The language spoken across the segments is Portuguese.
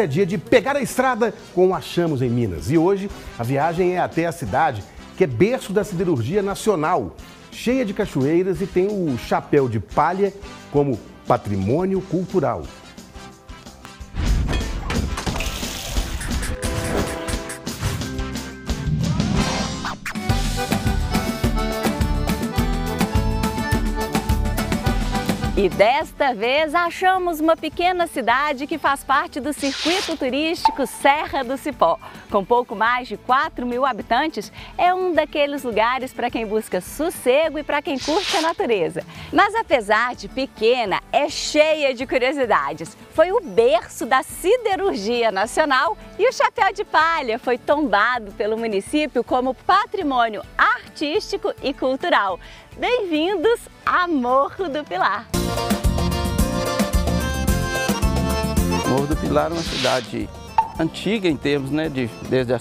É dia de pegar a estrada com o Achamos em Minas. E hoje a viagem é até a cidade, que é berço da siderurgia nacional, cheia de cachoeiras e tem o chapéu de palha como patrimônio cultural. E desta vez achamos uma pequena cidade que faz parte do circuito turístico Serra do Cipó. Com pouco mais de 4.000 habitantes, é um daqueles lugares para quem busca sossego e para quem curte a natureza. Mas apesar de pequena, é cheia de curiosidades. Foi o berço da siderurgia nacional e o chapéu de palha foi tombado pelo município como patrimônio artístico e cultural. Bem-vindos a Morro do Pilar! Morro do Pilar é uma cidade antiga em termos, desde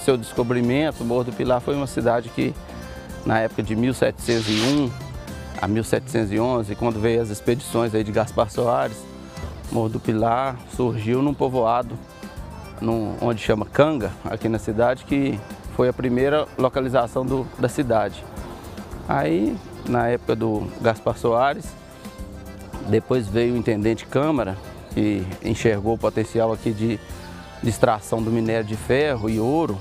seu descobrimento. Morro do Pilar foi uma cidade que, na época de 1701 a 1711, quando veio as expedições aí de Gaspar Soares, Morro do Pilar surgiu num povoado, onde chama Canga, aqui na cidade, que foi a primeira localização da cidade. Aí, na época do Gaspar Soares, depois veio o intendente Câmara, que enxergou o potencial aqui de extração do minério de ferro e ouro.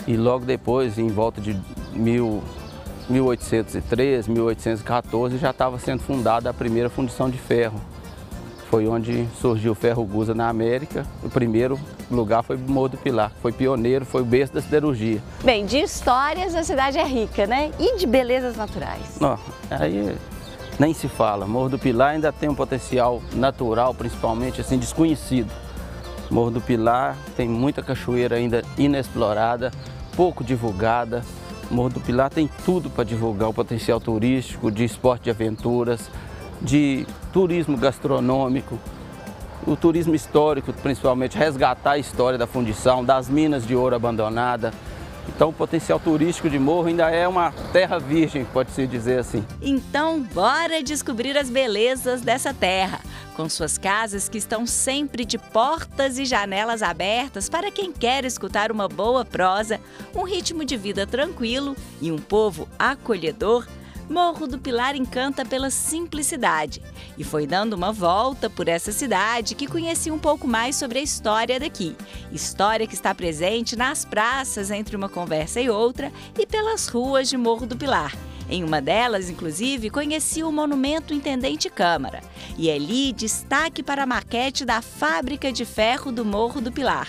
E logo depois, em volta de 1813, 1814, já estava sendo fundada a primeira fundição de ferro. Foi onde surgiu o ferro Gusa na América. O primeiro lugar foi o Morro do Pilar, foi pioneiro, foi o berço da siderurgia. Bem, de histórias a cidade é rica, né? E de belezas naturais? Não, aí nem se fala. Morro do Pilar ainda tem um potencial natural, principalmente assim, desconhecido. Morro do Pilar tem muita cachoeira ainda inexplorada, pouco divulgada. Morro do Pilar tem tudo para divulgar o potencial turístico, de esporte de aventuras, de turismo gastronômico, o turismo histórico, principalmente resgatar a história da fundição, das minas de ouro abandonada. Então o potencial turístico de Morro ainda é uma terra virgem, pode-se dizer assim. Então bora descobrir as belezas dessa terra, com suas casas que estão sempre de portas e janelas abertas para quem quer escutar uma boa prosa, um ritmo de vida tranquilo e um povo acolhedor. Morro do Pilar encanta pela simplicidade. E foi dando uma volta por essa cidade que conheci um pouco mais sobre a história daqui. História que está presente nas praças entre uma conversa e outra e pelas ruas de Morro do Pilar. Em uma delas, inclusive, conheci o monumento Intendente Câmara. E ali, destaque para a maquete da fábrica de ferro do Morro do Pilar,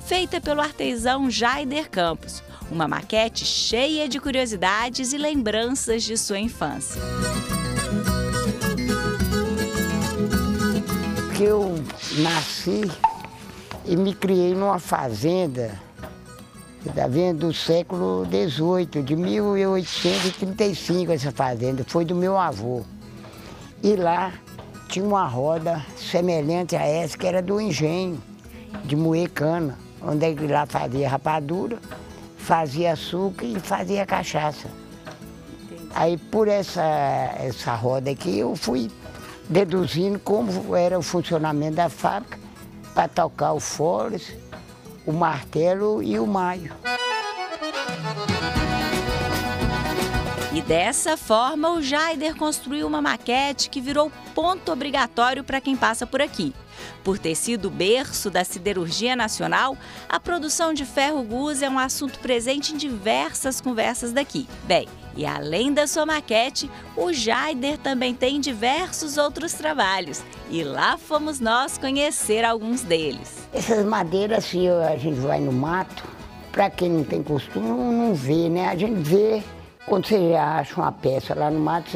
feita pelo artesão Jaider Campos. Uma maquete cheia de curiosidades e lembranças de sua infância. Eu nasci e me criei numa fazenda, está vendo, do século XVIII, de 1835 essa fazenda, foi do meu avô. E lá tinha uma roda semelhante a essa, que era do engenho, de moer cana, onde ele lá fazia rapadura, fazia açúcar e fazia cachaça. Entendi. Aí por essa roda aqui eu fui deduzindo como era o funcionamento da fábrica para tocar o forte, o martelo e o maio. E dessa forma o Jaider construiu uma maquete que virou ponto obrigatório para quem passa por aqui. Por ter sido o berço da siderurgia nacional, a produção de ferro Gusa é um assunto presente em diversas conversas daqui. Bem, e além da sua maquete, o Jaider também tem diversos outros trabalhos. E lá fomos nós conhecer alguns deles. Essas madeiras, assim, a gente vai no mato, para quem não tem costume, não vê, né? A gente vê, quando você já acha uma peça lá no mato,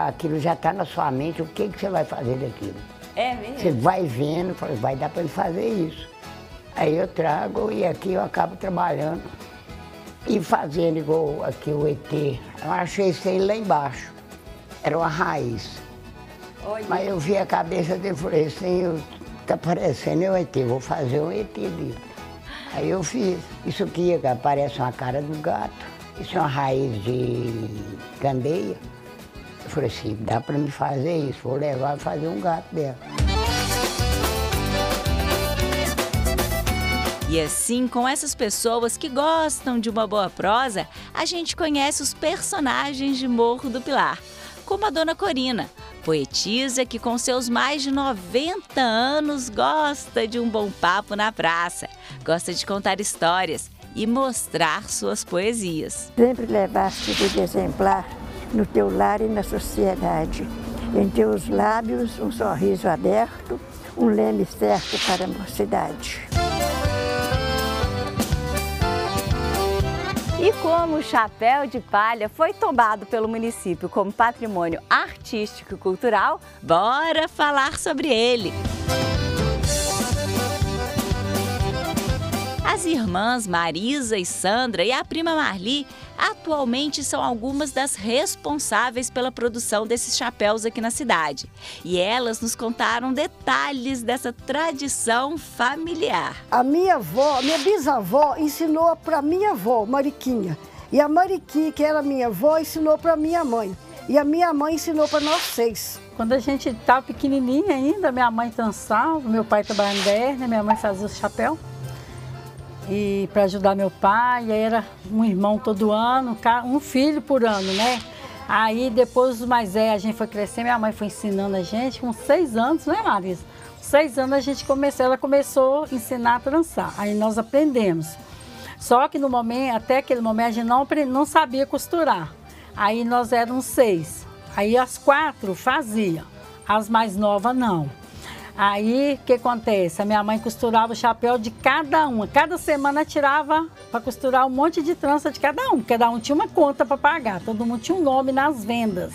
aquilo já está na sua mente, o que você vai fazer daquilo? É mesmo? Você vai vendo, fala, vai dar para ele fazer isso. Aí eu trago e aqui eu acabo trabalhando e fazendo igual aqui o ET. Eu achei isso aí lá embaixo, era uma raiz. Olha. Mas eu vi a cabeça dele e falei assim, tá parecendo o ET, vou fazer um ET dele. Aí eu fiz. Isso aqui parece uma cara do gato, isso é uma raiz de candeia. Eu falei assim, dá para me fazer isso, vou levar e fazer um gato dela. E assim, com essas pessoas que gostam de uma boa prosa, a gente conhece os personagens de Morro do Pilar, como a Dona Corina, poetisa que com seus mais de 90 anos gosta de um bom papo na praça, gosta de contar histórias e mostrar suas poesias. Sempre levaste de exemplar no teu lar e na sociedade. Em teus lábios um sorriso aberto, um leme certo para a mocidade. E como o chapéu de palha foi tombado pelo município como patrimônio artístico e cultural, bora falar sobre ele! As irmãs Marisa e Sandra e a prima Marli atualmente são algumas das responsáveis pela produção desses chapéus aqui na cidade. E elas nos contaram detalhes dessa tradição familiar. A minha bisavó ensinou para minha avó, Mariquinha. E a Mariquinha, que era minha avó, ensinou para minha mãe. E a minha mãe ensinou para nós 6. Quando a gente estava pequenininha ainda, minha mãe trançava, meu pai trabalhava na hernia, minha mãe fazia o chapéu. E para ajudar meu pai, aí era um irmão todo ano, um filho por ano, né? Aí depois os mais velhos, a gente foi crescendo, minha mãe foi ensinando a gente, com 6 anos, né, Marisa? 6 anos ela começou a ensinar a trançar, aí nós aprendemos. Só que no momento, até aquele momento, a gente não sabia costurar. Aí nós éramos 6, aí as 4 faziam, as mais novas não. Aí, o que acontece? A minha mãe costurava o chapéu de cada uma. Cada semana tirava para costurar um monte de trança de cada um. Cada um tinha uma conta para pagar. Todo mundo tinha um nome nas vendas,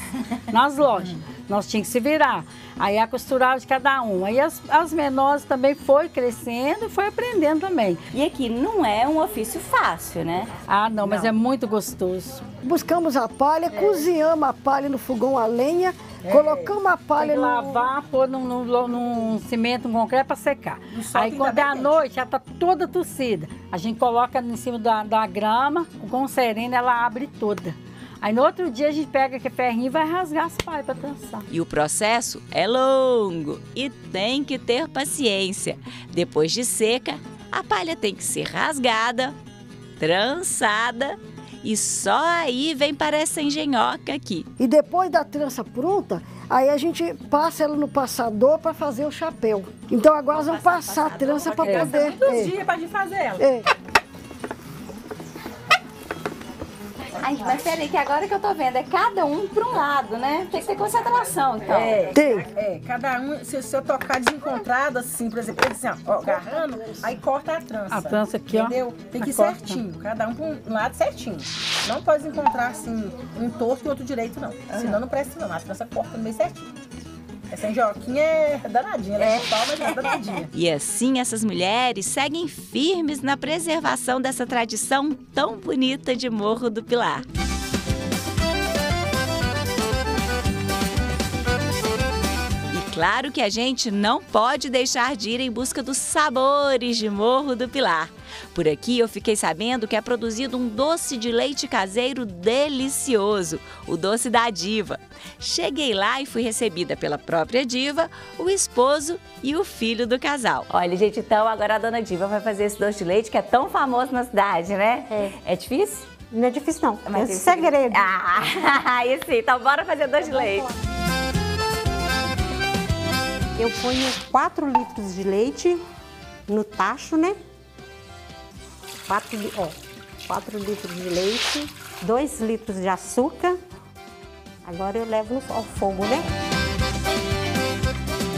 nas lojas. Nós tínhamos que se virar. Aí a costurava de cada um. Aí as menores também foi crescendo e foi aprendendo também. E aqui não é um ofício fácil, né? Ah, não, mas é muito gostoso. Buscamos a palha, cozinhamos a palha no fogão a lenha, colocamos a palha no... lavar, pôr num cimento, num concreto para secar. Aí quando é à noite, já está toda tossida. A gente coloca em cima da grama, com serena ela abre toda. Aí no outro dia a gente pega aquele ferrinho e vai rasgar as palhas para trançar. E o processo é longo e tem que ter paciência. Depois de seca, a palha tem que ser rasgada, trançada e só aí vem para essa engenhoca aqui. E depois da trança pronta, aí a gente passa ela no passador para fazer o chapéu. Então agora nós vamos passar a trança para poder... Quantos dias para a gente fazer ela? Ai, mas peraí, que agora que eu tô vendo, é cada um para um lado, né? Tem que ter concentração, então. Tem. Cada um, se eu tocar desencontrado, assim, por exemplo, assim, ó, agarrando, aí corta a trança. A trança aqui, entendeu? Ó. Tem que ir certinho, cada um para um lado certinho. Não pode encontrar, assim, um torto e outro direito, não. Senão não presta, não. A trança corta no meio certinho. Essa enjoquinha é danadinha, ela é de pau, mas é danadinha. E assim essas mulheres seguem firmes na preservação dessa tradição tão bonita de Morro do Pilar. E claro que a gente não pode deixar de ir em busca dos sabores de Morro do Pilar. Por aqui eu fiquei sabendo que é produzido um doce de leite caseiro delicioso, o doce da Diva. Cheguei lá e fui recebida pela própria Diva, o esposo e o filho do casal. Olha, gente, então agora a dona Diva vai fazer esse doce de leite que é tão famoso na cidade, né? É difícil? Não é difícil, não. Mas é segredo. Aí sim, então bora fazer doce de leite. Eu ponho 4 litros de leite no tacho, né? 4 litros de leite, 2 litros de açúcar. Agora eu levo ao fogo, né?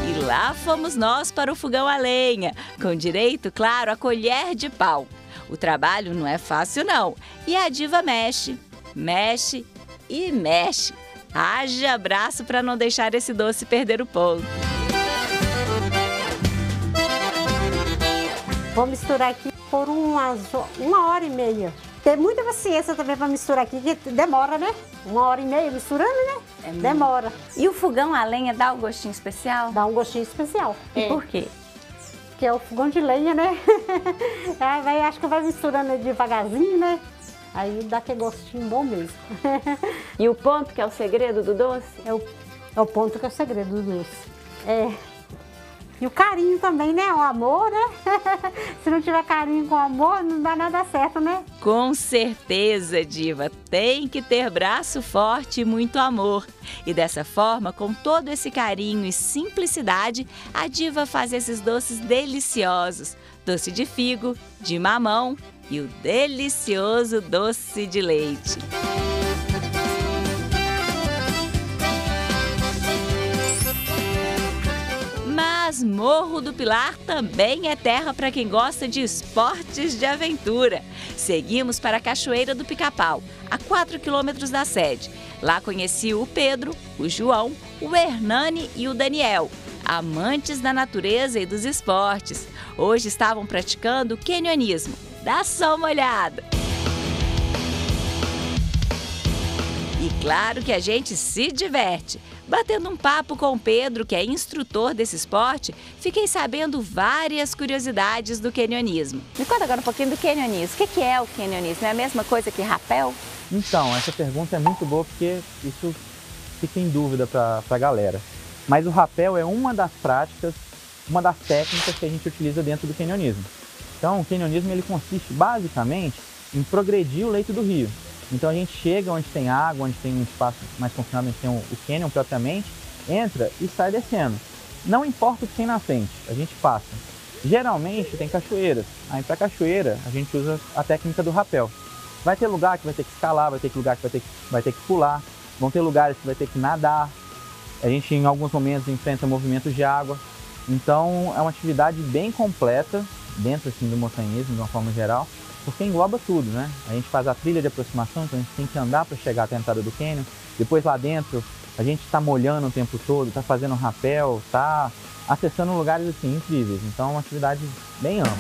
E lá fomos nós para o fogão a lenha, com direito, claro, a colher de pau. O trabalho não é fácil, não. E a Diva mexe, mexe e mexe. Haja braço para não deixar esse doce perder o ponto. Vou misturar aqui por 1h30. Tem muita paciência também para misturar aqui, que demora, né? 1h30 misturando, né? Demora. E o fogão a lenha dá um gostinho especial? Dá um gostinho especial. E por quê? Porque é o fogão de lenha, né? Acho que vai misturando devagarzinho, né? Aí dá aquele gostinho bom mesmo. E o ponto que é o segredo do doce? É o ponto que é o segredo do doce. E o carinho também, né? O amor, né? Se não tiver carinho com amor, não dá nada certo, né? Com certeza, Diva, tem que ter braço forte e muito amor. E dessa forma, com todo esse carinho e simplicidade, a Diva faz esses doces deliciosos. Doce de figo, de mamão e o delicioso doce de leite. Mas Morro do Pilar também é terra para quem gosta de esportes de aventura. Seguimos para a Cachoeira do Pica-Pau, a 4 quilômetros da sede. Lá conheci o Pedro, o João, o Hernani e o Daniel, amantes da natureza e dos esportes. Hoje estavam praticando canyonismo. Dá só uma olhada! E claro que a gente se diverte. Batendo um papo com o Pedro, que é instrutor desse esporte, fiquei sabendo várias curiosidades do canyonismo. Me conta agora um pouquinho do canyonismo. O que é o canyonismo? É a mesma coisa que rapel? Então, essa pergunta é muito boa porque isso fica em dúvida para a galera. Mas o rapel é uma das práticas, uma das técnicas que a gente utiliza dentro do canyonismo. Então, o canyonismo ele consiste basicamente em progredir o leito do rio. Então a gente chega onde tem água, onde tem um espaço mais confinado, onde tem o cânion propriamente, entra e sai descendo. Não importa o que tem na frente, a gente passa. Geralmente tem cachoeiras, aí para cachoeira a gente usa a técnica do rapel. Vai ter lugar que vai ter que escalar, vai ter lugar que vai ter que pular, vão ter lugares que vai ter que nadar. A gente em alguns momentos enfrenta movimentos de água. Então é uma atividade bem completa dentro assim, do montanhismo de uma forma geral, porque engloba tudo, né? A gente faz a trilha de aproximação, então a gente tem que andar para chegar até a entrada do cânion. Depois lá dentro a gente está molhando o tempo todo, está fazendo rapel, está acessando lugares assim incríveis. Então é uma atividade bem ampla.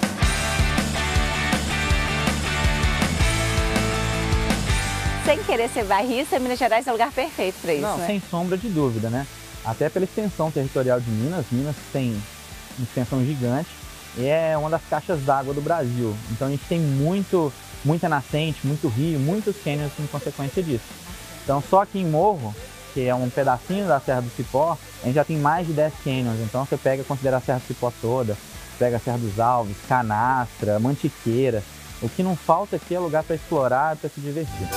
Sem querer ser bairrista, Minas Gerais é o lugar perfeito para isso, Não, né? sem sombra de dúvida, né? Até pela extensão territorial de Minas. Minas tem uma extensão gigante e é uma das caixas d'água do Brasil. Então a gente tem muita nascente, muito rio, muitos cânions em consequência disso. Então só aqui em Morro, que é um pedacinho da Serra do Cipó, a gente já tem mais de 10 cânions. Então você considera a Serra do Cipó toda, pega a Serra dos Alves, Canastra, Mantiqueira. O que não falta aqui é lugar para explorar e para se divertir.